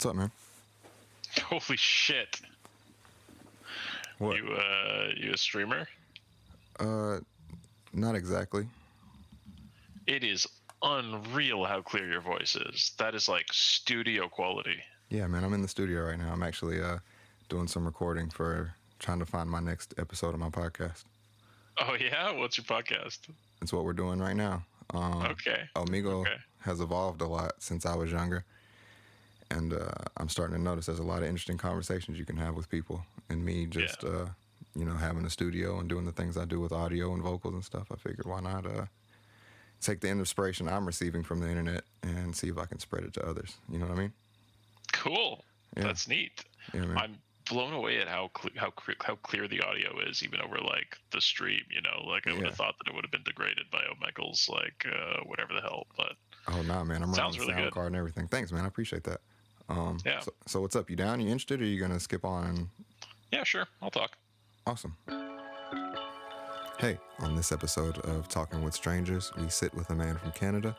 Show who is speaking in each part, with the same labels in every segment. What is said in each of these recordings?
Speaker 1: What's up, man?
Speaker 2: Holy shit.
Speaker 1: What?
Speaker 2: You a streamer?
Speaker 1: Not exactly.
Speaker 2: It is unreal how clear your voice is. That is like studio quality.
Speaker 1: Yeah, man, I'm in the studio right now. I'm actually doing some recording for trying to find my next episode of my podcast.
Speaker 2: Oh yeah? What's your podcast?
Speaker 1: It's what we're doing right now.
Speaker 2: Okay.
Speaker 1: Omigo
Speaker 2: Okay.
Speaker 1: has evolved a lot since I was younger. And I'm starting to notice there's a lot of interesting conversations you can have with people. And me just, having a studio and doing the things I do with audio and vocals and stuff, I figured why not take the inspiration I'm receiving from the internet and see if I can spread it to others. You know what I mean?
Speaker 2: Cool.
Speaker 1: Yeah.
Speaker 2: That's neat.
Speaker 1: Yeah, man.
Speaker 2: I'm blown away at how clear the audio is, even over like the stream. I would have thought that it would have been degraded by Omegel's whatever the hell. But
Speaker 1: oh nah, man, I'm running
Speaker 2: sounds
Speaker 1: the
Speaker 2: really
Speaker 1: sound
Speaker 2: good.
Speaker 1: card and everything. Thanks, man. I appreciate that.
Speaker 2: Yeah.
Speaker 1: So what's up? You down? You interested? Or are you gonna skip on?
Speaker 2: Yeah, sure. I'll talk.
Speaker 1: Awesome. Hey, on this episode of Talking with Strangers, we sit with a man from Canada,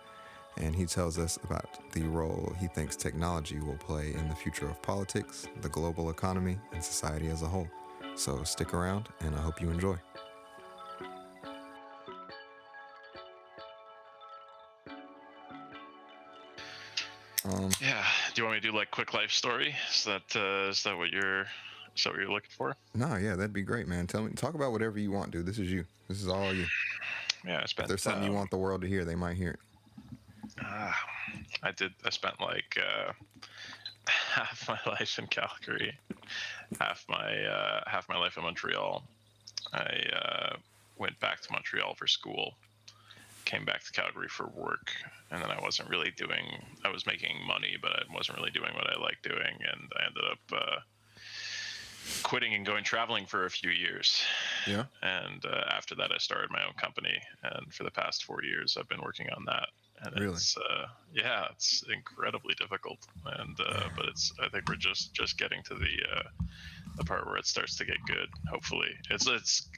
Speaker 1: and he tells us about the role he thinks technology will play in the future of politics, the global economy, and society as a whole. So stick around, and I hope you enjoy.
Speaker 2: Yeah. Do you want me to do like quick life story? Is that what you're looking for?
Speaker 1: No, yeah, that'd be great, man. Talk about whatever you want, dude. This is you. This is all you.
Speaker 2: Yeah, I spent.
Speaker 1: If there's something you want the world to hear, they might hear it.
Speaker 2: I spent like half my life in Calgary, half my life in Montreal. I went back to Montreal for school, came back to Calgary for work, and then I was making money, but I wasn't really doing what I liked doing, and I ended up quitting and going traveling for a few years.
Speaker 1: Yeah.
Speaker 2: And after that, I started my own company, and for the past 4 years, I've been working on that. And
Speaker 1: Really?
Speaker 2: It's incredibly difficult, and but I think we're just getting to the part where it starts to get good. Hopefully, it's there's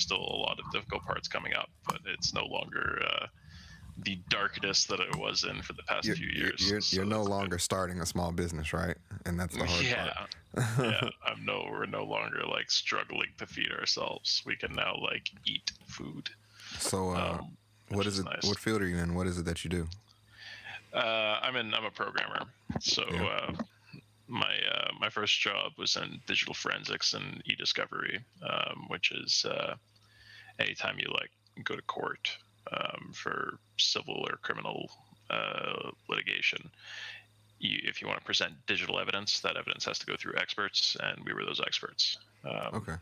Speaker 2: still a lot of difficult parts coming up, but it's no longer the darkness that it was in for the past few years.
Speaker 1: You're no longer starting a small business, right? And that's the hard part.
Speaker 2: Yeah. We're no longer like struggling to feed ourselves. We can now like eat food.
Speaker 1: So, what is it?
Speaker 2: Nice.
Speaker 1: What field are you in? What is it that you do?
Speaker 2: I'm a programmer. So my first job was in digital forensics and e-discovery, which is anytime you like go to court for civil or criminal litigation, if you want to present digital evidence, that evidence has to go through experts, and we were those experts.
Speaker 1: Okay.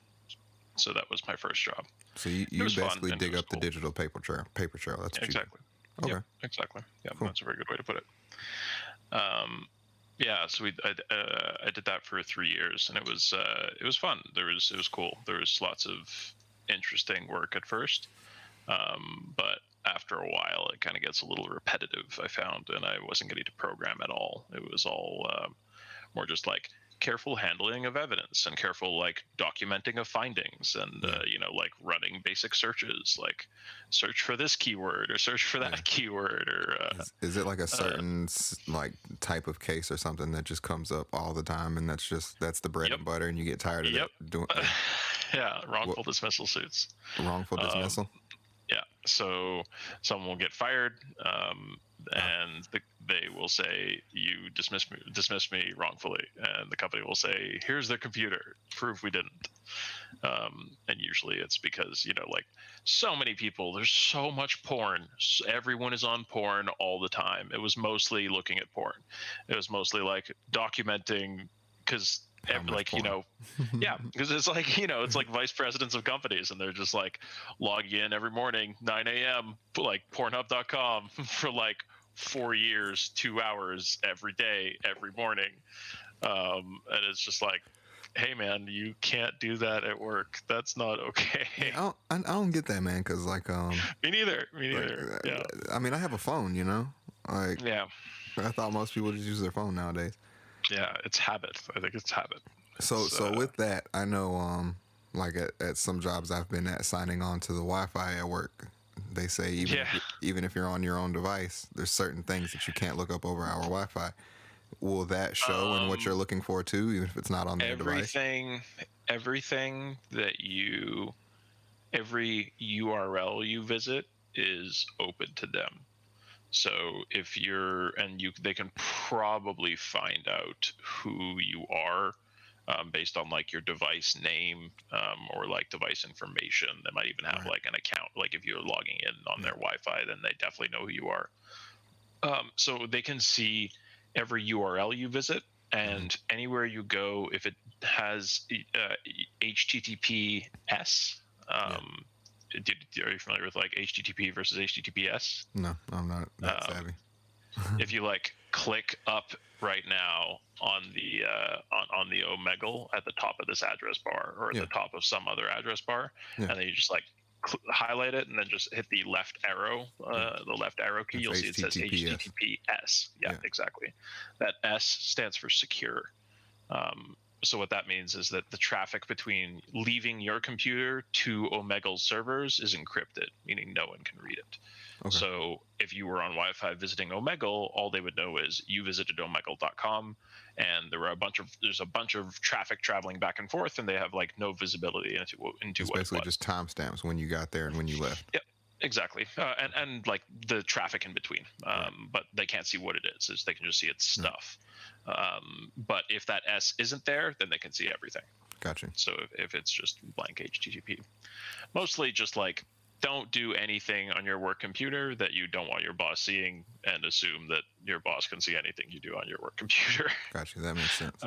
Speaker 2: So that was my first job.
Speaker 1: So you basically dig up the digital paper trail. That's what
Speaker 2: exactly.
Speaker 1: You do. Okay.
Speaker 2: Yep, exactly. Yeah,
Speaker 1: cool.
Speaker 2: That's a very good way to put it. So I did that for 3 years, and it was fun. It was cool. There was lots of interesting work at first, but after a while, it kind of gets a little repetitive, I found, and I wasn't getting to program at all. It was all more just like careful handling of evidence and careful like documenting of findings and like running basic searches, like search for this keyword or search for that keyword or
Speaker 1: is it like a certain like type of case or something that just comes up all the time, and that's the bread and butter, and you get tired of it doing
Speaker 2: wrongful dismissal suits.
Speaker 1: Wrongful dismissal.
Speaker 2: Yeah, so someone will get fired, and they will say, you dismiss me wrongfully, and the company will say, here's the computer, prove we didn't. And usually it's because like so many people, there's so much porn, everyone is on porn all the time. It was mostly looking at porn. It was mostly like documenting, because because it's like it's like vice presidents of companies, and they're just like logging in every morning 9 a.m. like Pornhub.com for like 4 years, 2 hours every day, every morning, and it's just like, hey man, you can't do that at work. That's not okay.
Speaker 1: I don't get that, man, because like
Speaker 2: me neither.
Speaker 1: Yeah. I mean, I have a phone, like I thought most people just use their phone nowadays.
Speaker 2: Yeah, it's habit. I think it's habit.
Speaker 1: So with that, I know like at some jobs I've been at, signing on to the Wi-Fi at work, they say even if you're on your own device, there's certain things that you can't look up over our Wi-Fi. will that show in what you're looking for too, even if it's not on their device?
Speaker 2: Everything that every URL you visit is open to them. So if they can probably find out who you are based on like your device name or like device information. They might even have like an account. Like if you're logging in on their Wi-Fi, then they definitely know who you are. So they can see every URL you visit, and anywhere you go, if it has HTTPS. Are you familiar with like HTTP versus HTTPS?
Speaker 1: No, I'm not that savvy.
Speaker 2: If you like click up right now on the Omegle at the top of this address bar, or at the top of some other address bar, and then you just like highlight it and then just hit the left arrow, the left arrow key, you'll see it says HTTPS. Yeah, exactly. That S stands for secure. So what that means is that the traffic between leaving your computer to Omegle's servers is encrypted, meaning no one can read it. Okay. So if you were on Wi-Fi visiting Omegle, all they would know is you visited omegle.com, and there's a bunch of traffic traveling back and forth, and they have like no visibility into
Speaker 1: it's
Speaker 2: what
Speaker 1: basically just timestamps when you got there and when you left.
Speaker 2: Yep. Exactly, and like the traffic in between, but they can't see what it is. They can just see its stuff. But if that S isn't there, then they can see everything.
Speaker 1: Gotcha.
Speaker 2: So if it's just blank HTTP, mostly just like don't do anything on your work computer that you don't want your boss seeing, and assume that your boss can see anything you do on your work computer.
Speaker 1: Gotcha. That makes sense.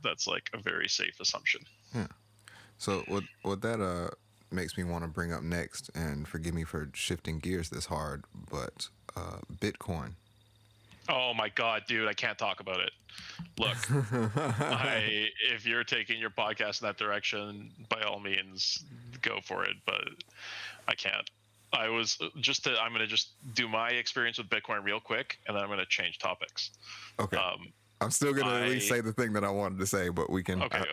Speaker 2: That's like a very safe assumption.
Speaker 1: Yeah. So what that makes me want to bring up next, and forgive me for shifting gears this hard, but Bitcoin.
Speaker 2: Oh my God, dude, I can't talk about it. Look, if you're taking your podcast in that direction, by all means, go for it, but I can't. I'm going to just do my experience with Bitcoin real quick, and then I'm going to change topics.
Speaker 1: Okay. I'm still going to at least say the thing that I wanted to say, but we can.
Speaker 2: Okay.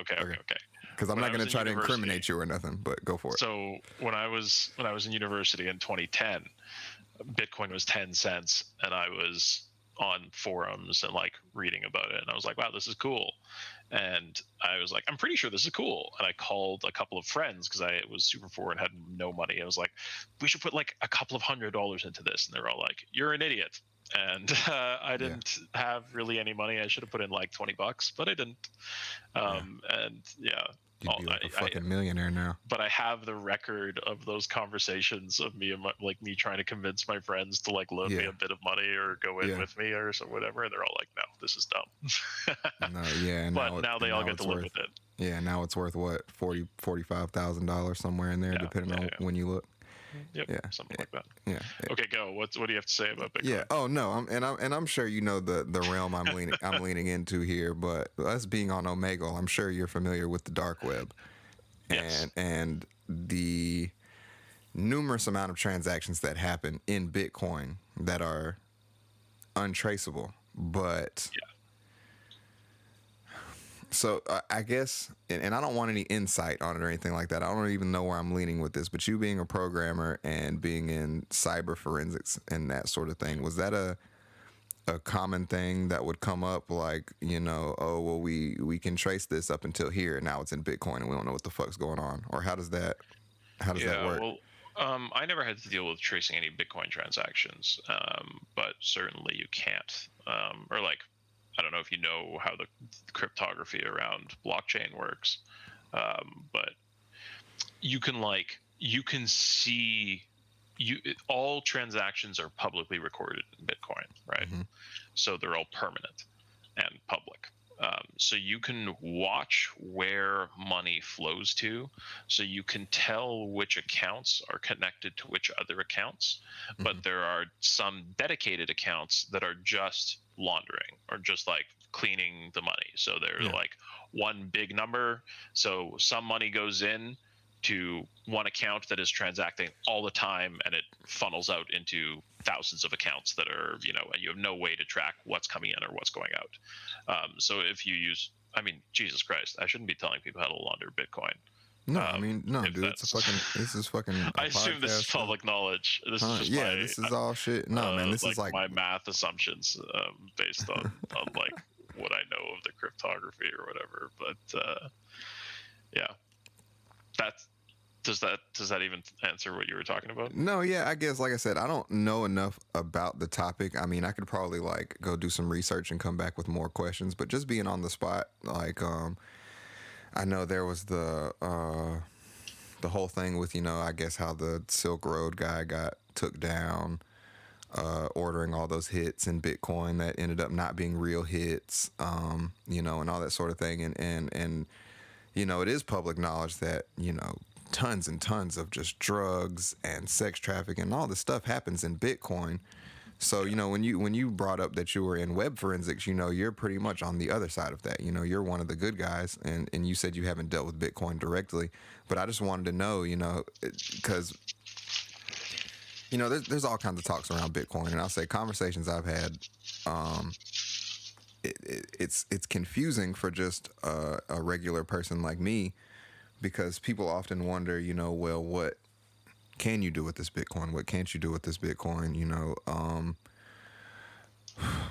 Speaker 1: Because I'm not going to try to incriminate you or nothing, but go for it.
Speaker 2: So when I was in university in 2010, Bitcoin was 10 cents, and I was on forums and like reading about it, and I was like, wow, this is cool. And I was like, I'm pretty sure this is cool. And I called a couple of friends because I was super poor and had no money. I was like, we should put like a couple of $100 into this. And they're all like, you're an idiot. And I didn't have really any money. I should have put in like $20, but I didn't. And
Speaker 1: you'd be like a fucking millionaire now.
Speaker 2: But I have the record of those conversations of me and me trying to convince my friends to like loan me a bit of money or go in with me or so whatever. And they're all like, no, this is dumb. But now they all get to live with it.
Speaker 1: Yeah, now it's worth what, $45,000 somewhere in there, depending on when you look.
Speaker 2: Yep, something like that.
Speaker 1: Yeah.
Speaker 2: Okay, go. What do you have to say about Bitcoin?
Speaker 1: Yeah. Oh no. I'm sure you know the realm I'm leaning into here. But us being on Omegle, I'm sure you're familiar with the dark web, and the numerous amount of transactions that happen in Bitcoin that are untraceable. But so I guess, and I don't want any insight on it or anything like that. I don't even know where I'm leaning with this, but you being a programmer and being in cyber forensics and that sort of thing, was that a common thing that would come up, like, oh, well, we can trace this up until here, now it's in Bitcoin and we don't know what the fuck's going on? Or how does that work?
Speaker 2: Well, I never had to deal with tracing any Bitcoin transactions, but certainly you can't. Or like, I don't know if you know how the cryptography around blockchain works, but you can see all transactions are publicly recorded in Bitcoin, right? Mm-hmm. So they're all permanent and public. So you can watch where money flows to, so you can tell which accounts are connected to which other accounts, but there are some dedicated accounts that are just laundering or just like cleaning the money. So they're like one big number. So some money goes in to one account that is transacting all the time, and it funnels out into thousands of accounts that are, and you have no way to track what's coming in or what's going out. So if you use, Jesus Christ, I shouldn't be telling people how to launder Bitcoin.
Speaker 1: No, no, dude, this is fucking.
Speaker 2: I assume this is public knowledge. This is just
Speaker 1: this is all shit. No, man, this is like
Speaker 2: my math assumptions based on like what I know of the cryptography or whatever. But yeah, that's does that even answer what you were talking about?
Speaker 1: No, yeah, I guess like I said, I don't know enough about the topic. I mean, I could probably like go do some research and come back with more questions, but just being on the spot, like I know there was the whole thing with, I guess how the Silk Road guy got took down, ordering all those hits in Bitcoin that ended up not being real hits, and all that sort of thing. And it is public knowledge that, tons and tons of just drugs and sex trafficking and all this stuff happens in Bitcoin. So, when you brought up that you were in web forensics, you're pretty much on the other side of that. You're one of the good guys, and you said you haven't dealt with Bitcoin directly, but I just wanted to know, because there's all kinds of talks around Bitcoin, and I'll say conversations I've had, it's confusing for just a regular person like me, because people often wonder, well, what can you do with this Bitcoin? What can't you do with this Bitcoin?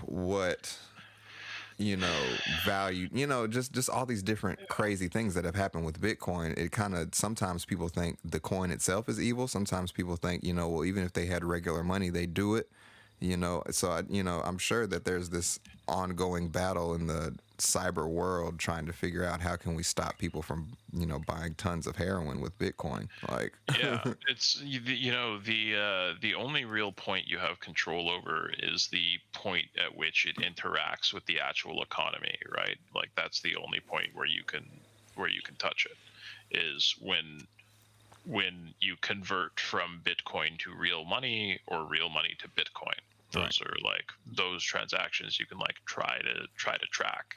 Speaker 1: What value, just all these different crazy things that have happened with Bitcoin. It kind of, sometimes people think the coin itself is evil. Sometimes people think, well, even if they had regular money, they do it. So I'm sure that there's this ongoing battle in the cyber world trying to figure out how can we stop people from buying tons of heroin with Bitcoin. Like,
Speaker 2: Yeah, it's the only real point you have control over is the point at which it interacts with the actual economy, right? Like that's the only point where you can touch it, is when you convert from Bitcoin to real money or real money to Bitcoin. Those are like those transactions you can like try to track,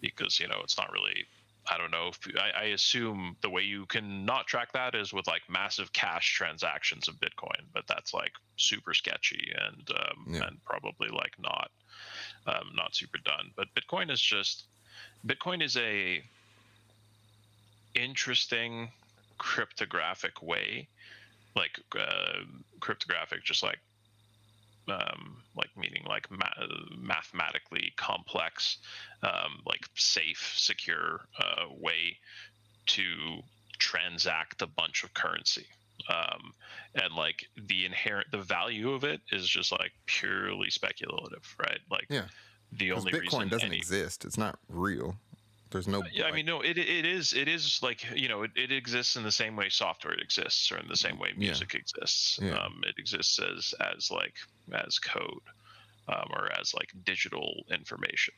Speaker 2: because it's not really. I don't know if I assume the way you can not track that is with like massive cash transactions of Bitcoin, but that's like super sketchy and probably like not super done. But Bitcoin is a interesting cryptographic way, like cryptographic, just like meaning like mathematically complex, like safe, secure way to transact a bunch of currency. And like the value of it is just like purely speculative, right? Like the only
Speaker 1: Bitcoin
Speaker 2: reason
Speaker 1: doesn't exist. It's not real. There's no.
Speaker 2: Yeah, I mean, no, it is like it exists in the same way software exists, or in the same way music exists. It exists as code, or as like digital information.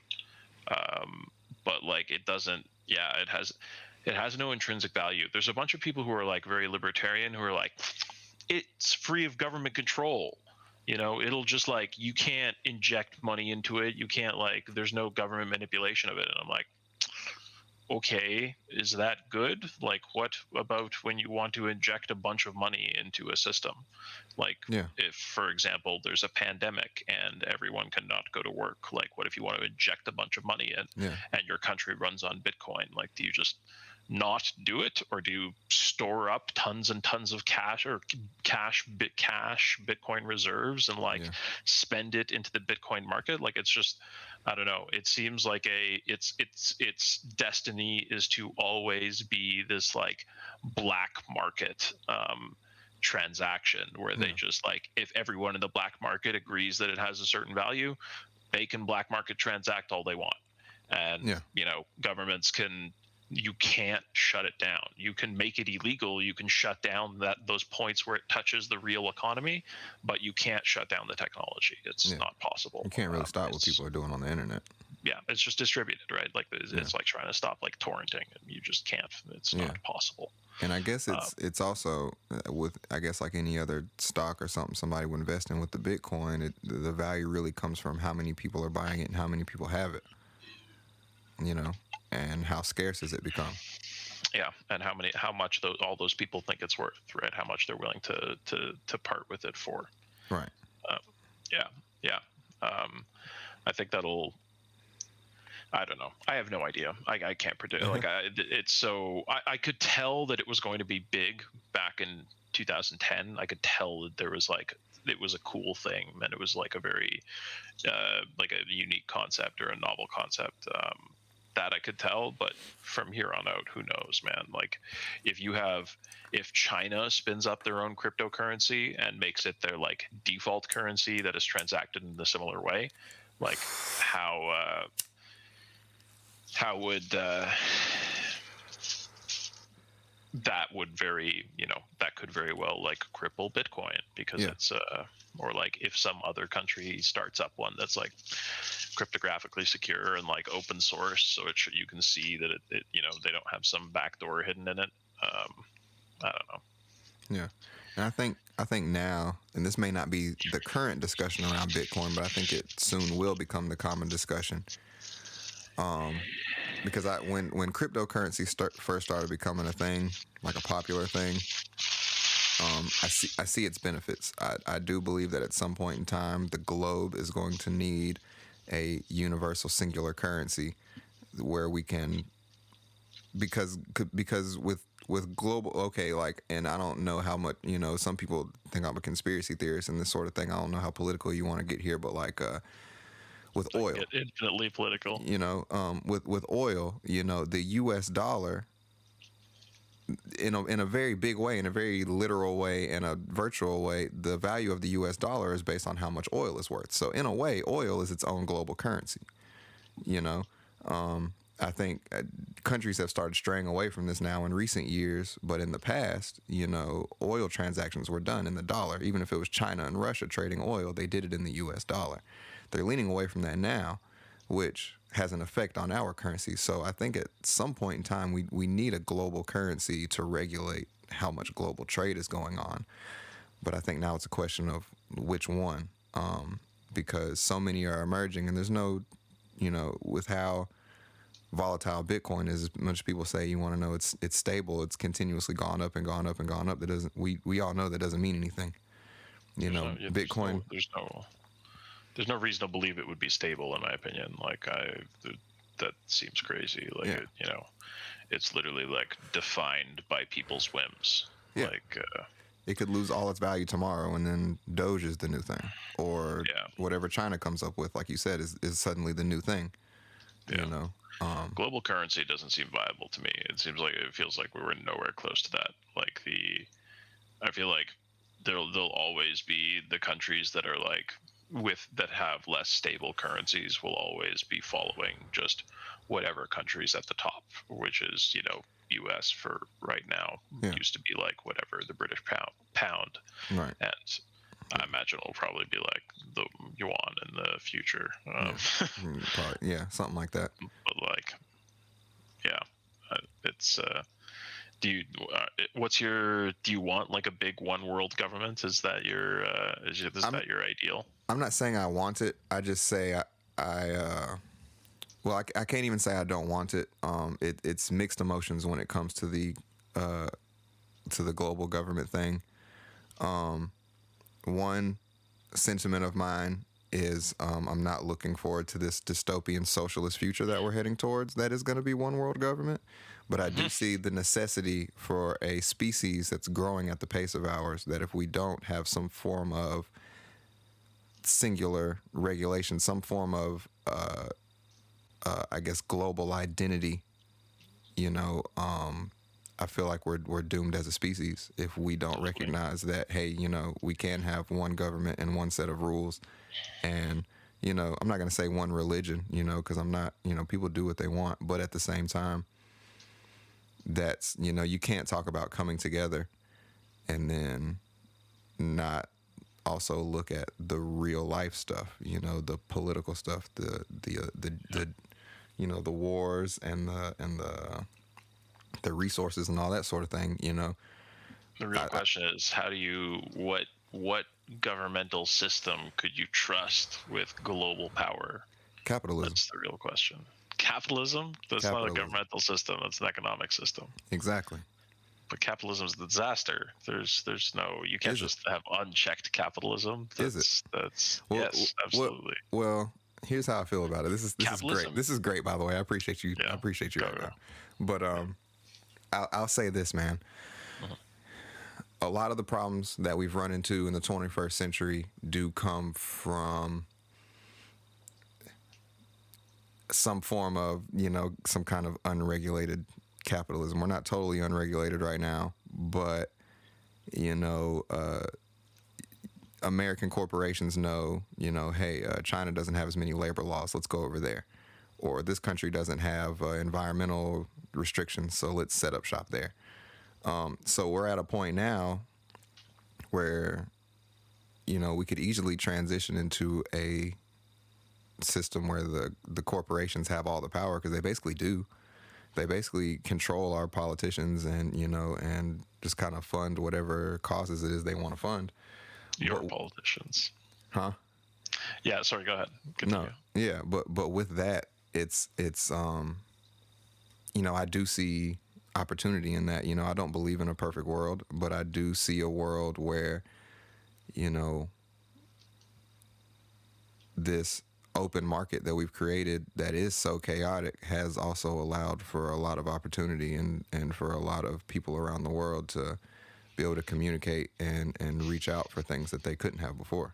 Speaker 2: But like it doesn't. Yeah, it has no intrinsic value. There's a bunch of people who are like very libertarian who are like, it's free of government control. It'll just like, you can't inject money into it. You can't like, there's no government manipulation of it. And I'm like, okay, is that good? Like, what about when you want to inject a bunch of money into a system? Like, if, for example, there's a pandemic and everyone cannot go to work, like, what if you want to inject a bunch of money in, and your country runs on Bitcoin? Like, do you just not do it, or do you store up tons and tons of cash or Bitcoin reserves and like spend it into the Bitcoin market? Like, it's just, I don't know. It seems like its destiny is to always be this like black market transaction where they just like, if everyone in the black market agrees that it has a certain value, they can black market transact all they want. And governments you can't shut it down. You can make it illegal. You can shut down those points where it touches the real economy, but you can't shut down the technology. It's not possible.
Speaker 1: You can't really stop what people are doing on the internet.
Speaker 2: Yeah, it's just distributed, right? Like it's like trying to stop like torrenting, and you just can't. It's not possible.
Speaker 1: And I guess it's also with, I guess, like any other stock or something somebody would invest in with the Bitcoin, the value really comes from how many people are buying it and how many people have it. And how scarce has it become?
Speaker 2: Yeah, and how much all those people think it's worth, right? How much they're willing to part with it for.
Speaker 1: Right.
Speaker 2: Yeah. I think that'll. I don't know. I have no idea. I can't predict. Like it's so. I could tell that it was going to be big back in 2010. I could tell that there was like it was a cool thing, and it was like a very like a unique concept or a novel concept. That I could tell, but from here on out, who knows, man? Like, if China spins up their own cryptocurrency and makes it their like default currency that is transacted in a similar way, like how would that would that could very well like cripple Bitcoin, because it's or like if some other country starts up one that's like cryptographically secure and like open source, so you can see that it they don't have some backdoor hidden in it. I don't know.
Speaker 1: Yeah, and I think now, and this may not be the current discussion around Bitcoin, but I think it soon will become the common discussion. Because when cryptocurrency first started becoming a thing, like a popular thing, I see its benefits. I do believe that at some point in time, the globe is going to need a universal singular currency where we can, because with global, okay, like, and I don't know how much, some people think I'm a conspiracy theorist and this sort of thing. I don't know how political you want to get here, but like with oil,
Speaker 2: get infinitely political.
Speaker 1: With oil, the U.S. dollar, in a very big way, in a very literal way, in a virtual way, the value of the U.S. dollar is based on how much oil is worth. So in a way, oil is its own global currency. I think countries have started straying away from this now in recent years, but in the past, oil transactions were done in the dollar. Even if it was China and Russia trading oil, they did it in the U.S. dollar. They're leaning away from that now, which has an effect on our currency. So I think at some point in time, we need a global currency to regulate how much global trade is going on. But I think now it's a question of which one, because so many are emerging, and there's no, with how volatile Bitcoin is, as much people say, you want to know it's stable, it's continuously gone up and gone up and gone up. That doesn't, we all know that doesn't mean anything. Bitcoin.
Speaker 2: There's no reason to believe it would be stable, in my opinion. Like that seems crazy. Like it's literally like defined by people's whims.
Speaker 1: Yeah.
Speaker 2: Like
Speaker 1: it could lose all its value tomorrow, and then Doge is the new thing, or whatever China comes up with, like you said, is suddenly the new thing.
Speaker 2: Yeah. Global currency doesn't seem viable to me. It feels like we were nowhere close to that. Like I feel like there'll always be the countries that are like that have less stable currencies will always be following just whatever country's at the top, which is U.S. for right now. Used to be like whatever the British pound,
Speaker 1: right?
Speaker 2: And I imagine it'll probably be like the yuan in the future.
Speaker 1: Probably, something like that.
Speaker 2: But like, it's. Do you want like a big one world government? Is that your that your ideal?
Speaker 1: I'm not saying I want it. I just say I can't even say I don't want it. It's mixed emotions when it comes to the global government thing. One sentiment of mine is I'm not looking forward to this dystopian socialist future that we're heading towards that is going to be one world government. But I do see the necessity for a species that's growing at the pace of ours, that if we don't have some form of singular regulation, some form of, I guess, global identity, I feel like we're doomed as a species if we don't recognize that, hey, we can have one government and one set of rules. And, I'm not going to say one religion, because I'm not, people do what they want. But at the same time, that's, you can't talk about coming together and then not also look at the real life stuff, the political stuff, the wars and the resources and all that sort of thing.
Speaker 2: The real question is, how do you what governmental system could you trust with global power?
Speaker 1: Capitalism.
Speaker 2: That's the real question. Capitalism? That's not a governmental system. That's an economic system.
Speaker 1: Exactly.
Speaker 2: But capitalism is a disaster. There's no, you can't just have unchecked capitalism.
Speaker 1: Is
Speaker 2: it? Yes, absolutely.
Speaker 1: Well, here's how I feel about it. This is great. This is great, by the way. I appreciate you.
Speaker 2: Yeah.
Speaker 1: I appreciate you right now. But I'll say this, man. a lot of the problems that we've run into in the 21st century do come from some form of, some kind of unregulated capitalism. We're not totally unregulated right now, but, American corporations know, hey, China doesn't have as many labor laws. Let's go over there. Or this country doesn't have environmental restrictions, so let's set up shop there. So we're at a point now where, we could easily transition into a system where the corporations have all the power, because they basically do. They basically control our politicians and, and just kind of fund whatever causes it is they want to fund.
Speaker 2: Your politicians.
Speaker 1: Huh?
Speaker 2: Yeah, sorry, go ahead. Continue.
Speaker 1: No. Yeah, but with that, it's I do see opportunity in that. I don't believe in a perfect world, but I do see a world where, this open market that we've created that is so chaotic has also allowed for a lot of opportunity and for a lot of people around the world to be able to communicate and reach out for things that they couldn't have before.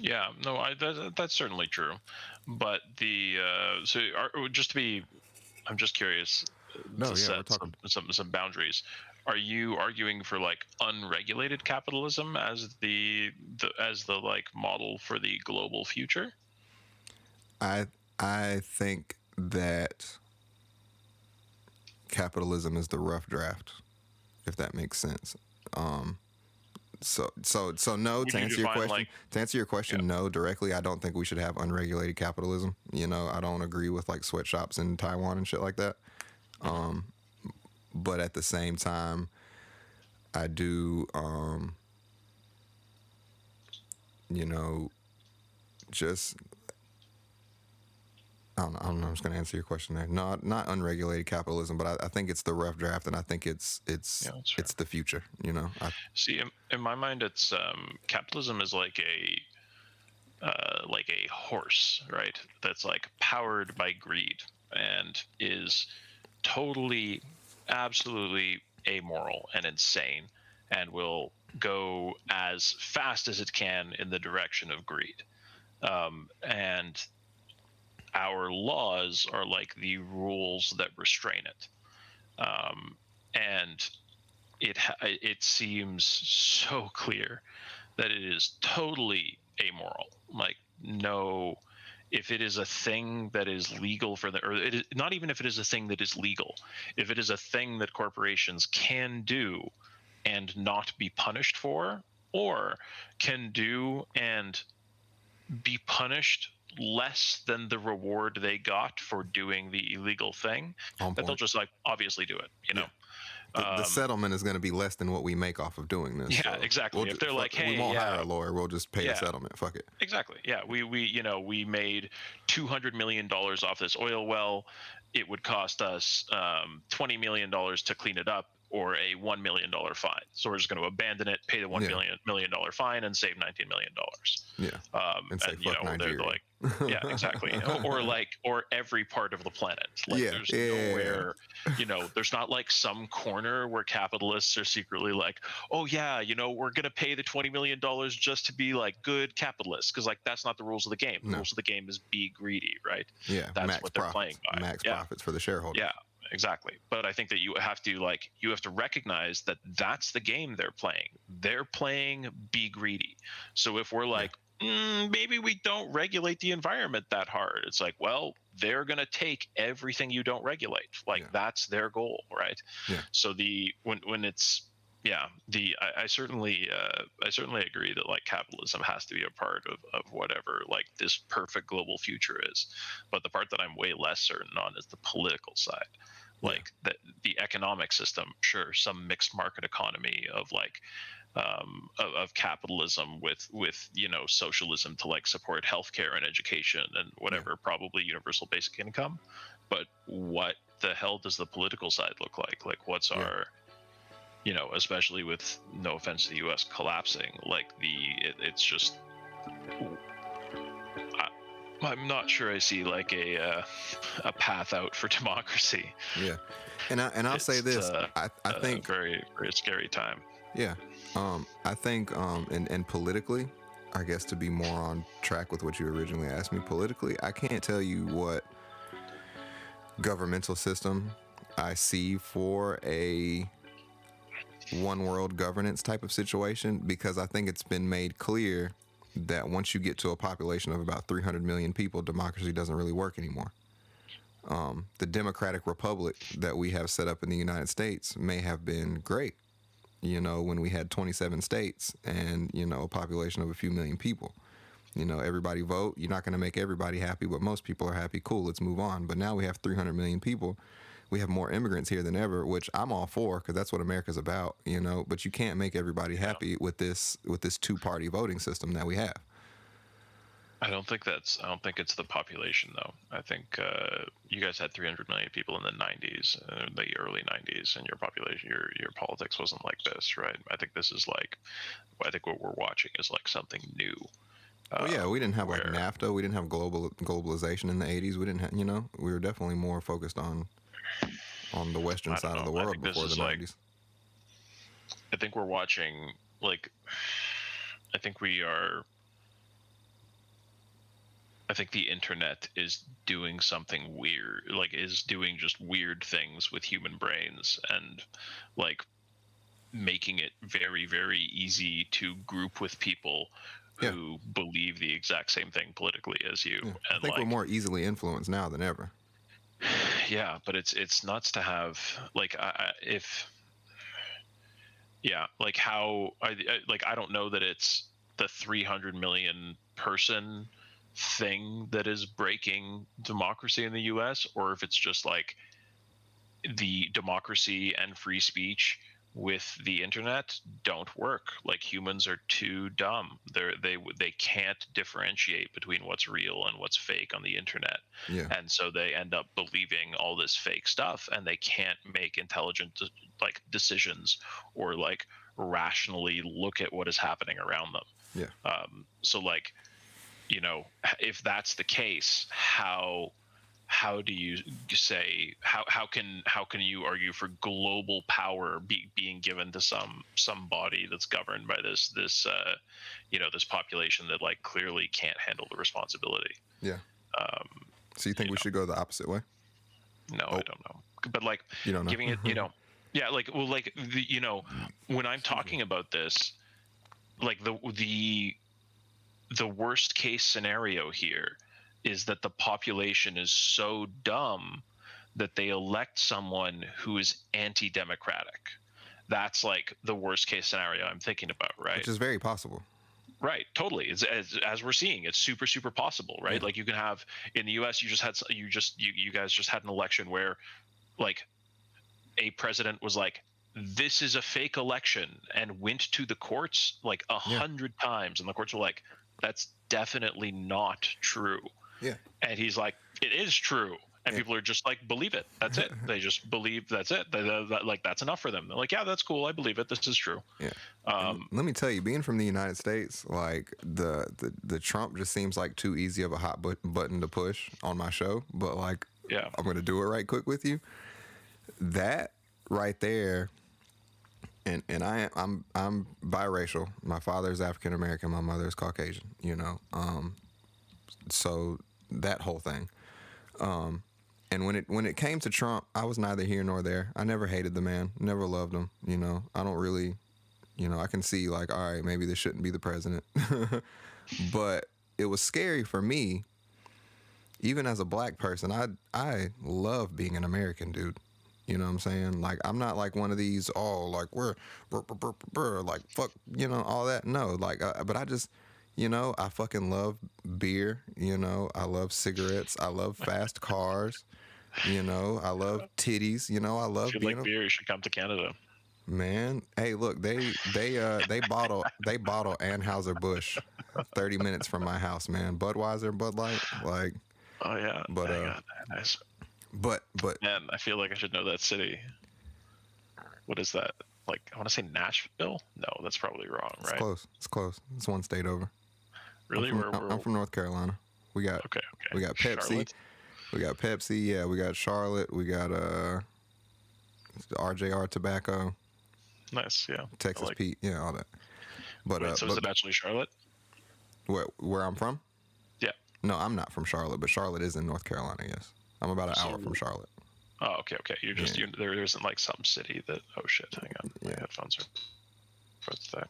Speaker 2: Yeah, no, that's certainly true. But I'm just curious to set some boundaries. Are you arguing for like unregulated capitalism as the like model for the global future?
Speaker 1: I think that capitalism is the rough draft, if that makes sense. So no. To answer your question,
Speaker 2: Yeah.
Speaker 1: no, directly, I don't think we should have unregulated capitalism. I don't agree with like sweatshops in Taiwan and shit like that. But at the same time, I do, just I don't know. I'm just going to answer your question there. Not unregulated capitalism, but I think it's the rough draft, and I think it's the future.
Speaker 2: See, in my mind, it's capitalism is like a horse, right? That's like powered by greed and is totally, absolutely amoral and insane, and will go as fast as it can in the direction of greed. And our laws are like the rules that restrain it. And it seems so clear that it is totally amoral. Like, no, if it is a thing that is legal not even if it is a thing that is legal, if it is a thing that corporations can do and not be punished for, or can do and be punished less than the reward they got for doing the illegal thing, that they'll just like obviously do it,
Speaker 1: The settlement is going to be less than what we make off of doing this.
Speaker 2: Yeah, so exactly. If they're like, hey,
Speaker 1: we won't hire a lawyer, we'll just pay the settlement. Fuck it.
Speaker 2: Exactly. Yeah, we made $200 million off this oil well. It would cost us $20 million to clean it up, or a $1 million fine. So we're just going to abandon it, pay the $1 million fine, and save $19 million.
Speaker 1: Yeah.
Speaker 2: And say fuck Nigeria. They're like, yeah, exactly. or every part of the planet. Like, there's nowhere, there's not like some corner where capitalists are secretly like, oh yeah, we're going to pay the $20 million just to be like good capitalists. Cause like, that's not the rules of the game. The rules of the game is be greedy, right?
Speaker 1: Yeah.
Speaker 2: That's what they're playing by.
Speaker 1: Max profits for the shareholders.
Speaker 2: Yeah. Exactly. But I think that you have to recognize that that's the game they're playing. They're playing be greedy. So if we're like, maybe we don't regulate the environment that hard, it's like, well, they're going to take everything you don't regulate. Like, that's their goal, right?
Speaker 1: Yeah.
Speaker 2: So when it's, I certainly agree that like capitalism has to be a part of whatever like this perfect global future is. But the part that I'm way less certain on is the political side. Like the economic system, sure, some mixed market economy of like of capitalism with socialism to like support healthcare and education and whatever, probably universal basic income. But what the hell does the political side look like? Like, what's our especially with, no offense to the U.S. collapsing, like it's just. I'm not sure I see like a path out for democracy.
Speaker 1: Yeah, and I'll say this: I think
Speaker 2: very, very scary time.
Speaker 1: Yeah, I think, and politically, I guess to be more on track with what you originally asked me, politically, I can't tell you what governmental system I see for a one world governance type of situation, because I think it's been made clear that once you get to a population of about 300 million people, democracy doesn't really work anymore. The democratic republic that we have set up in the United States may have been great, when we had 27 states and, a population of a few million people. Everybody vote. You're not going to make everybody happy, but most people are happy. Cool, let's move on. But now we have 300 million people. We have more immigrants here than ever, which I'm all for, because that's what America's about, But you can't make everybody happy with this two-party voting system that we have.
Speaker 2: I don't think it's the population though. I think you guys had 300 million people in the 90s, the early 90s, and your population, your politics wasn't like this, right? I think what we're watching is like something new.
Speaker 1: Well, yeah, we didn't have like NAFTA. We didn't have globalization in the 80s. We didn't have, we were definitely more focused on the western side of the world before the 90s.
Speaker 2: I think we're watching, I think we are. I think the internet is doing something weird, is doing just weird things with human brains, and making it very, very easy to group with people who believe the exact same thing politically as you.
Speaker 1: Yeah. And I think we're more easily influenced now than ever.
Speaker 2: Yeah, but it's nuts to have I don't know that it's the 300 million person thing that is breaking democracy in the US, or if it's just the democracy and free speech with the internet don't work. Humans are too dumb. They can't differentiate between what's real and what's fake on the internet.
Speaker 1: Yeah.
Speaker 2: And so they end up believing all this fake stuff, and they can't make intelligent decisions or rationally look at what is happening around them.
Speaker 1: Yeah.
Speaker 2: So if that's the case, how do you say how can you argue for global power being given to some body that's governed by this population that clearly can't handle the responsibility?
Speaker 1: Yeah. So you think we should go the opposite way?
Speaker 2: No, I don't know. But
Speaker 1: you don't know.
Speaker 2: Giving it, yeah, when I'm talking about this, the worst case scenario here is that the population is so dumb that they elect someone who is anti-democratic. That's the worst case scenario I'm thinking about, right?
Speaker 1: Which is very possible.
Speaker 2: Right, totally. It's, as we're seeing, it's super, super possible, right?
Speaker 1: Yeah.
Speaker 2: You can have in the U.S. You guys just had an election where, a president was this is a fake election, and went to the courts 100 times, and the courts were that's definitely not true.
Speaker 1: Yeah.
Speaker 2: And he's it is true. And people are just believe it. That's it. They just believe that's it. That's enough for them. They're yeah, that's cool. I believe it. This is true.
Speaker 1: Yeah. Let me tell you, being from the United States, the Trump just seems too easy of a hot button to push on my show. But I'm going to do it right quick with you. That right there. And I'm biracial. My father's African American. My mother's Caucasian. So that whole thing. And when it came to Trump, I was neither here nor there. I never hated the man. Never loved him. I don't really. I can see all right, maybe this shouldn't be the president. But it was scary for me. Even as a black person, I love being an American, dude. You know what I'm saying? I'm not one of these, we're fuck, all that. No, but I just, I fucking love beer. I love cigarettes. I love fast cars. I love titties. I love
Speaker 2: if you
Speaker 1: being
Speaker 2: like beer, you should come to Canada.
Speaker 1: Man, hey, look, they bottle Anheuser-Busch 30 minutes from my house, man. Budweiser, Bud Light,
Speaker 2: Oh yeah,
Speaker 1: but
Speaker 2: nice.
Speaker 1: But
Speaker 2: man, I feel I should know that city. What is that? I want to say Nashville. No, that's probably wrong, right?
Speaker 1: It's close. It's one state over.
Speaker 2: Really?
Speaker 1: I'm from North Carolina. We got We got Pepsi.
Speaker 2: Charlotte?
Speaker 1: We got Pepsi. Yeah, we got Charlotte. We got RJR Tobacco.
Speaker 2: Nice. Yeah.
Speaker 1: Texas
Speaker 2: Like,
Speaker 1: Pete, yeah, all that. But
Speaker 2: wait, so is it actually Charlotte?
Speaker 1: where I'm from?
Speaker 2: Yeah.
Speaker 1: No, I'm not from Charlotte, but Charlotte is in North Carolina. Yes, I'm about an hour from Charlotte.
Speaker 2: Oh, okay. You're just there isn't like some city that. Oh shit! Hang on, my headphones are. What's that?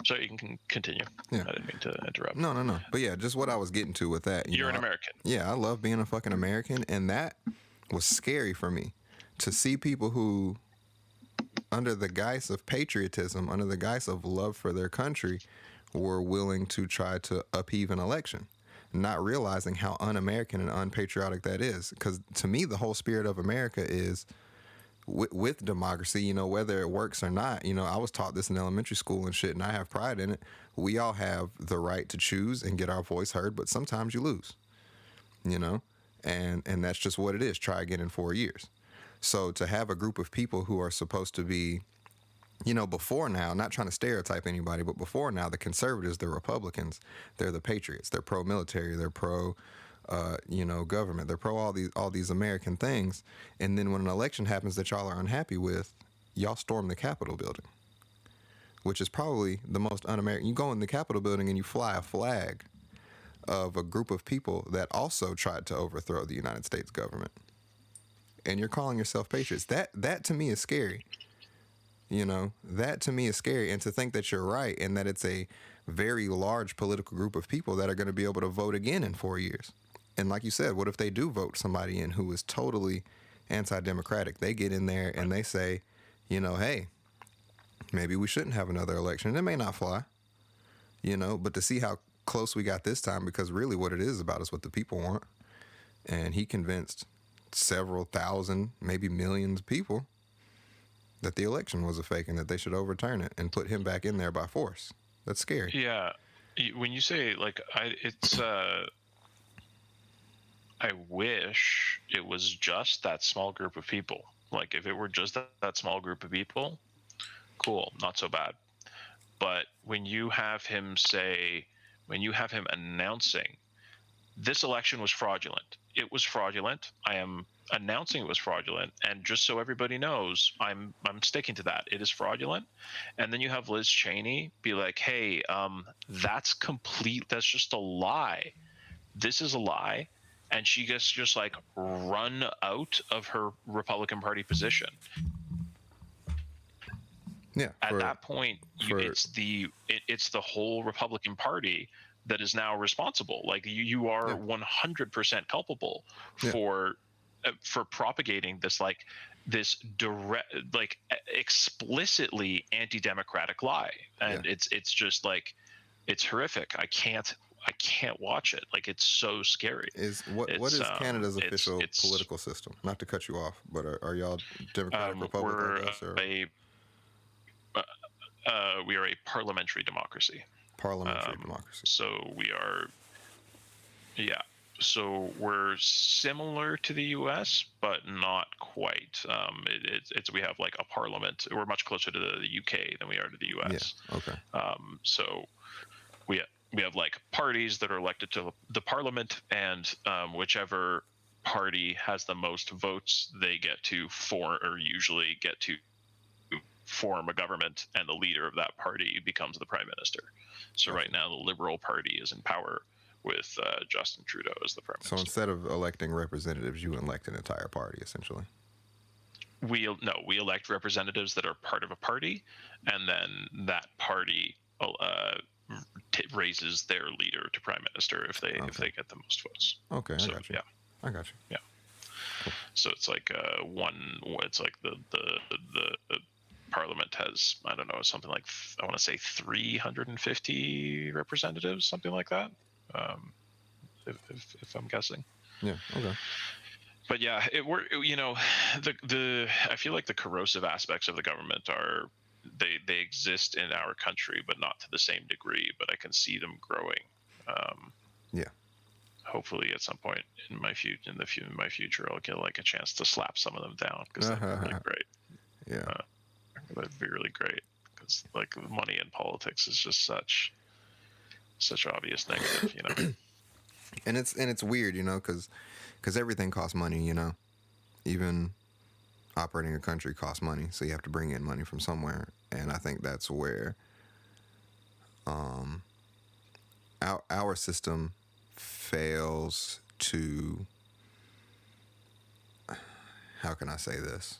Speaker 2: So you can continue.
Speaker 1: Yeah.
Speaker 2: I didn't mean to interrupt.
Speaker 1: No. But yeah, just what I was getting to with that.
Speaker 2: You're an American.
Speaker 1: I love being a fucking American, and that was scary for me to see people who, under the guise of patriotism, under the guise of love for their country, were willing to try to upheave an election, not realizing how un-American and unpatriotic that is. Because to me, the whole spirit of America is with democracy, whether it works or not. I was taught this in elementary school and shit, and I have pride in it. We all have the right to choose and get our voice heard, but sometimes you lose, and that's just what it is. Try again in 4 years. So to have a group of people who are supposed to be, before now, not trying to stereotype anybody, but before now, the conservatives, the Republicans, they're the patriots. They're pro-military. They're pro, government. They're pro all these American things. And then when an election happens that y'all are unhappy with, y'all storm the Capitol building, which is probably the most un-American. You go in the Capitol building and you fly a flag of a group of people that also tried to overthrow the United States government. And you're calling yourself patriots. That to me is scary. That to me is scary. And to think that you're right and that it's a very large political group of people that are going to be able to vote again in 4 years. And like you said, what if they do vote somebody in who is totally anti-democratic? They get in there and they say, hey, maybe we shouldn't have another election. It may not fly, but to see how close we got this time, because really what it is about is what the people want. And he convinced several thousand, maybe millions of people that the election was a fake and that they should overturn it and put him back in there by force. That's scary.
Speaker 2: Yeah. When you say I wish it was just that small group of people. Like if it were just that small group of people, cool, not so bad. But when you have him announcing this election was fraudulent, it was fraudulent. I am announcing it was fraudulent, and just so everybody knows, I'm sticking to that. It is fraudulent. And then you have Liz Cheney be like, "Hey, that's just a lie. This is a lie." And she gets just like run out of her Republican Party position.
Speaker 1: Yeah.
Speaker 2: At that point, it's the whole Republican Party that is now responsible. Like you are 100% culpable for propagating this direct, like explicitly anti-democratic lie, and it's just like it's horrific. I can't watch it. Like it's so scary.
Speaker 1: What is Canada's official political system? Not to cut you off, but are y'all Democratic Republic?
Speaker 2: We are a parliamentary democracy.
Speaker 1: Democracy.
Speaker 2: So we are, So we're similar to the U.S., but not quite. We have like a parliament. We're much closer to the U.K. than we are to the U.S.
Speaker 1: Yeah. Okay.
Speaker 2: So we have like parties that are elected to the parliament, and whichever party has the most votes, they usually get to form a government, and the leader of that party becomes the prime minister. So right now, the Liberal Party is in power with Justin Trudeau as the prime minister.
Speaker 1: So instead of electing representatives, you elect an entire party, essentially.
Speaker 2: We elect representatives that are part of a party, and then that party raises their leader to prime minister if they get the most votes.
Speaker 1: Okay, I got you.
Speaker 2: Yeah,
Speaker 1: I got you.
Speaker 2: Yeah. Cool. So it's like It's like the Parliament has, I don't know, something like, I want to say 350 representatives, something like that. If I'm guessing.
Speaker 1: Yeah. Okay.
Speaker 2: But yeah, I feel like the corrosive aspects of the government they exist in our country, but not to the same degree. But I can see them growing. Hopefully, at some point in my future, I'll get like a chance to slap some of them down, because that'd be really great.
Speaker 1: Yeah.
Speaker 2: That'd be really great, because like money in politics is just such obvious negative,
Speaker 1: And it's weird, because everything costs money, Even operating a country costs money, so you have to bring in money from somewhere. And I think that's where our system fails to, how can I say this?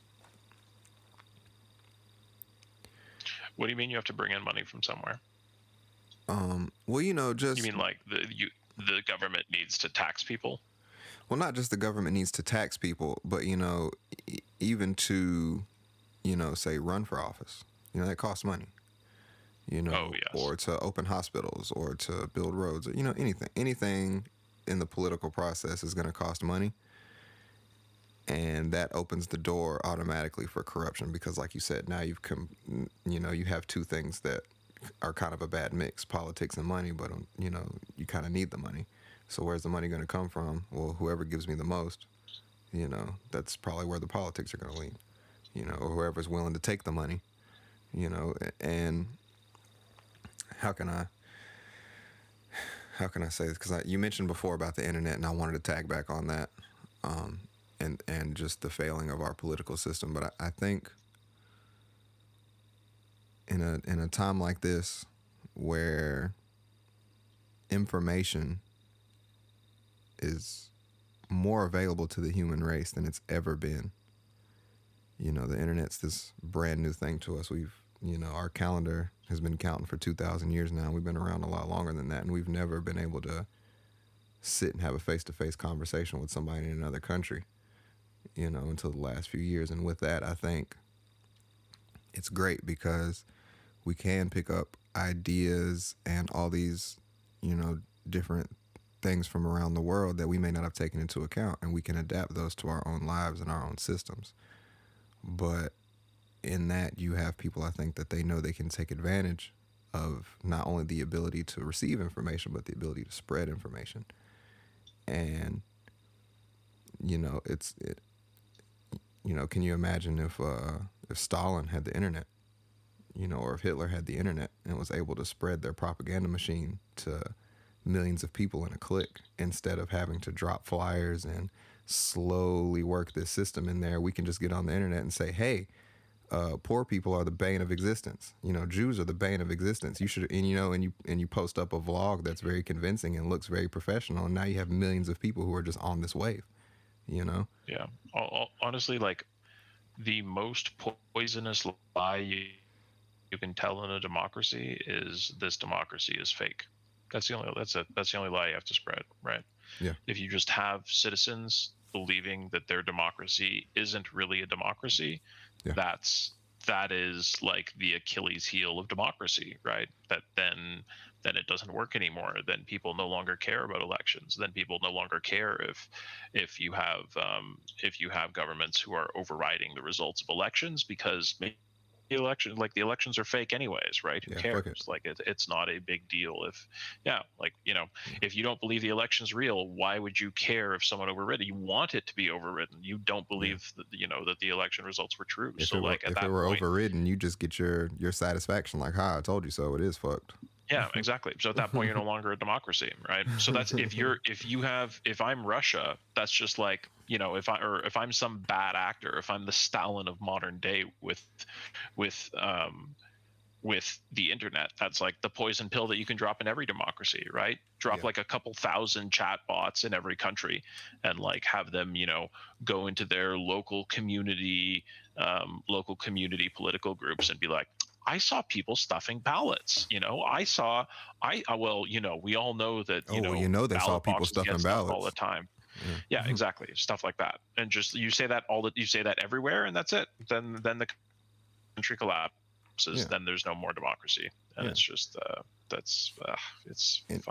Speaker 2: What do you mean you have to bring in money from somewhere?
Speaker 1: Well,
Speaker 2: You mean like the government needs to tax people?
Speaker 1: well, not just the government needs to tax people, but even to, say run for office, that costs money.
Speaker 2: Oh yes.
Speaker 1: Or to open hospitals, or to build roads, or anything in the political process is going to cost money, and that opens the door automatically for corruption, because, like you said, now you have two things that are kind of a bad mix: politics and money. But you kind of need the money. So where's the money going to come from? Well, whoever gives me the most, that's probably where the politics are going to lean. Or whoever's willing to take the money. And how can I say this? Because you mentioned before about the internet, and I wanted to tag back on that, and just the failing of our political system. But I think in a time like this, where information is more available to the human race than it's ever been. The internet's this brand new thing to us. Our calendar has been counting for 2,000 years now. We've been around a lot longer than that, and we've never been able to sit and have a face-to-face conversation with somebody in another country, until the last few years. And with that, I think it's great, because we can pick up ideas and all these, different things from around the world that we may not have taken into account, and we can adapt those to our own lives and our own systems. But in that, you have people, I think, that they know they can take advantage of not only the ability to receive information, but the ability to spread information. And can you imagine if Stalin had the internet, or if Hitler had the internet and was able to spread their propaganda machine to millions of people in a click, instead of having to drop flyers and slowly work this system in there? We can just get on the internet and say, hey, poor people are the bane of existence. Jews are the bane of existence. You should, and you post up a vlog that's very convincing and looks very professional, and now you have millions of people who are just on this wave.
Speaker 2: Yeah. Honestly, like, the most poisonous lie you can tell in a democracy is this democracy is fake. That's the only lie you have to spread, right?
Speaker 1: Yeah.
Speaker 2: If you just have citizens believing that their democracy isn't really a democracy,
Speaker 1: Yeah.
Speaker 2: that is like the Achilles heel of democracy, right? That then it doesn't work anymore. Then people no longer care about elections. Then people no longer care if you have governments who are overriding the results of elections, because the elections are fake anyways, right? Who
Speaker 1: Yeah, fuck it.
Speaker 2: cares? Like, it's not a big deal if you don't believe the election's real, why would you care if someone overrid it? You want it to be overridden. You don't believe that the election results were true.
Speaker 1: If
Speaker 2: So
Speaker 1: it were
Speaker 2: point,
Speaker 1: overridden, you just get your satisfaction, like, I told you so. It is fucked.
Speaker 2: yeah, exactly. So at that point, you're no longer a democracy, right? So that's if I'm Russia, that's just like, if I'm some bad actor, if I'm the Stalin of modern day with the internet, that's like the poison pill that you can drop in every democracy, right? Drop like a couple thousand chat bots in every country, and like have them go into their local community political groups and be like, I saw people stuffing ballots. We all know that
Speaker 1: they saw
Speaker 2: ballot
Speaker 1: people
Speaker 2: boxes
Speaker 1: stuffing
Speaker 2: get stuffed all the
Speaker 1: ballots.
Speaker 2: time. Yeah, exactly, stuff like that. And just you say that everywhere, and that's it. Then the country collapses.
Speaker 1: Yeah.
Speaker 2: Then there's no more democracy, and it's just it's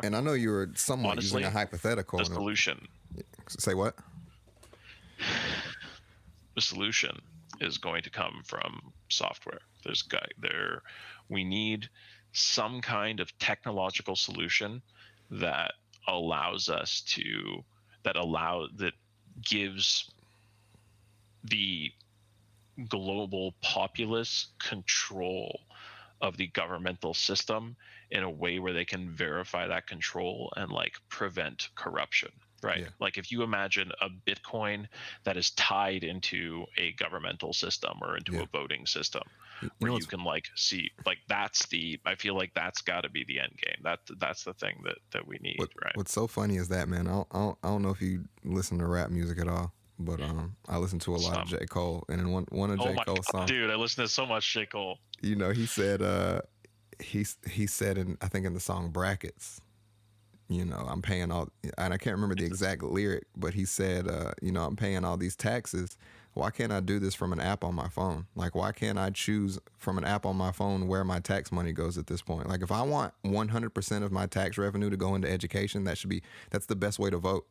Speaker 1: and I know you were somewhat
Speaker 2: honestly,
Speaker 1: using a hypothetical.
Speaker 2: the solution.
Speaker 1: Say what?
Speaker 2: The solution is going to come from software. We need some kind of technological solution that gives the global populace control of the governmental system in a way where they can verify that control and like prevent corruption. right?
Speaker 1: Yeah.
Speaker 2: Like if you imagine a Bitcoin that is tied into a governmental system or into
Speaker 1: Yeah.
Speaker 2: a voting system,
Speaker 1: You
Speaker 2: where
Speaker 1: know
Speaker 2: you
Speaker 1: what's
Speaker 2: can like see, like I feel like that's got to be the end game. That's the thing that we need, right?
Speaker 1: what's so funny is that, man. I don't know if you listen to rap music at all, but I listen to a lot of
Speaker 2: Some.
Speaker 1: J. Cole, and in one of
Speaker 2: Oh
Speaker 1: J.
Speaker 2: my
Speaker 1: Cole's
Speaker 2: god,
Speaker 1: songs,
Speaker 2: dude, I listen to so much J. Cole.
Speaker 1: he said he said in, I think, in the song Brackets, I'm paying all, and I can't remember the exact lyric, but he said, I'm paying all these taxes. Why can't I do this from an app on my phone? Like, why can't I choose from an app on my phone where my tax money goes at this point? Like, if I want 100% of my tax revenue to go into education, that's the best way to vote,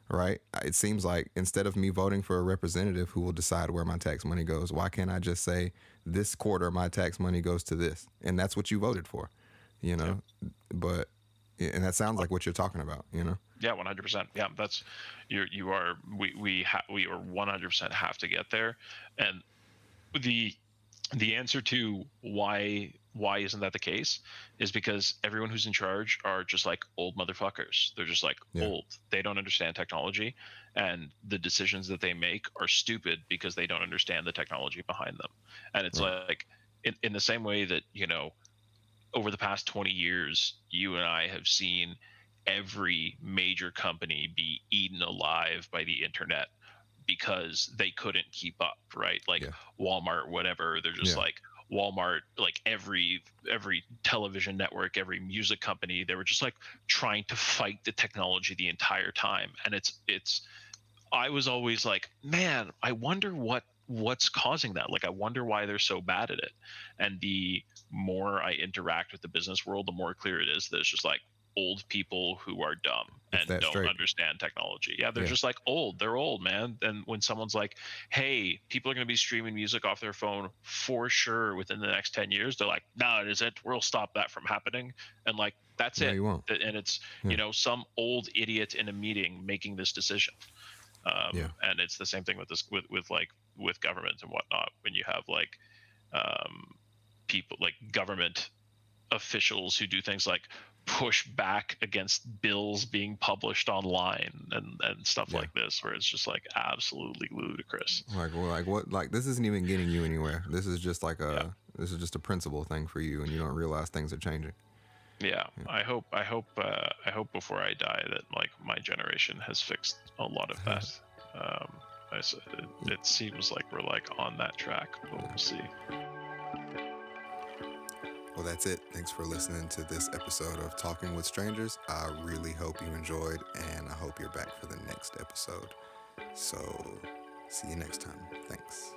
Speaker 1: right? It seems like instead of me voting for a representative who will decide where my tax money goes, why can't I just say this quarter my tax money goes to this, and that's what you voted for, you
Speaker 2: Yeah.
Speaker 1: know? But and that sounds like what you're talking about,
Speaker 2: Yeah, 100%. Yeah, that's you are we are 100% have to get there, and the the answer to why isn't that the case is because everyone who's in charge are just like old motherfuckers. They're just like
Speaker 1: Yeah.
Speaker 2: old. They don't understand technology, and the decisions that they make are stupid because they don't understand the technology behind them. And it's
Speaker 1: Right.
Speaker 2: like in the same way that over the past 20 years, you and I have seen every major company be eaten alive by the internet because they couldn't keep up, right? Like
Speaker 1: Yeah.
Speaker 2: Walmart, whatever, they're just
Speaker 1: Yeah.
Speaker 2: like Walmart, like every television network, every music company, they were just like trying to fight the technology the entire time. And it's I was always like, man, I wonder what's causing that. Like I wonder why they're so bad at it. And the more I interact with the business world, the more clear it is that it's just like old people who are dumb
Speaker 1: It's
Speaker 2: and
Speaker 1: that
Speaker 2: don't
Speaker 1: straight.
Speaker 2: understand technology. Yeah, they're
Speaker 1: Yeah.
Speaker 2: just like old. They're old, man. And when someone's like, "Hey, people are going to be streaming music off their phone for sure within the next 10 years." They're like, "No, it isn't. We'll stop that from happening." And like that's
Speaker 1: No,
Speaker 2: it.
Speaker 1: you won't.
Speaker 2: And it's,
Speaker 1: Yeah.
Speaker 2: some old idiot in a meeting making this decision.
Speaker 1: Yeah.
Speaker 2: And it's the same thing with this with government and whatnot. When you have like um, people like government officials who do things like push back against bills being published online and stuff
Speaker 1: Yeah.
Speaker 2: like this, where it's just like absolutely ludicrous.
Speaker 1: Like what? Like, this isn't even getting you anywhere. This is just like
Speaker 2: Yeah.
Speaker 1: this is just a principle thing for you, and you don't realize things are changing.
Speaker 2: Yeah, I hope before I die that like my generation has fixed a lot of that. Um, it seems like we're like on that track, but we'll see.
Speaker 1: Well, that's it. Thanks for listening to this episode of Talking with Strangers. I really hope you enjoyed, and I hope you're back for the next episode. So, see you next time. Thanks.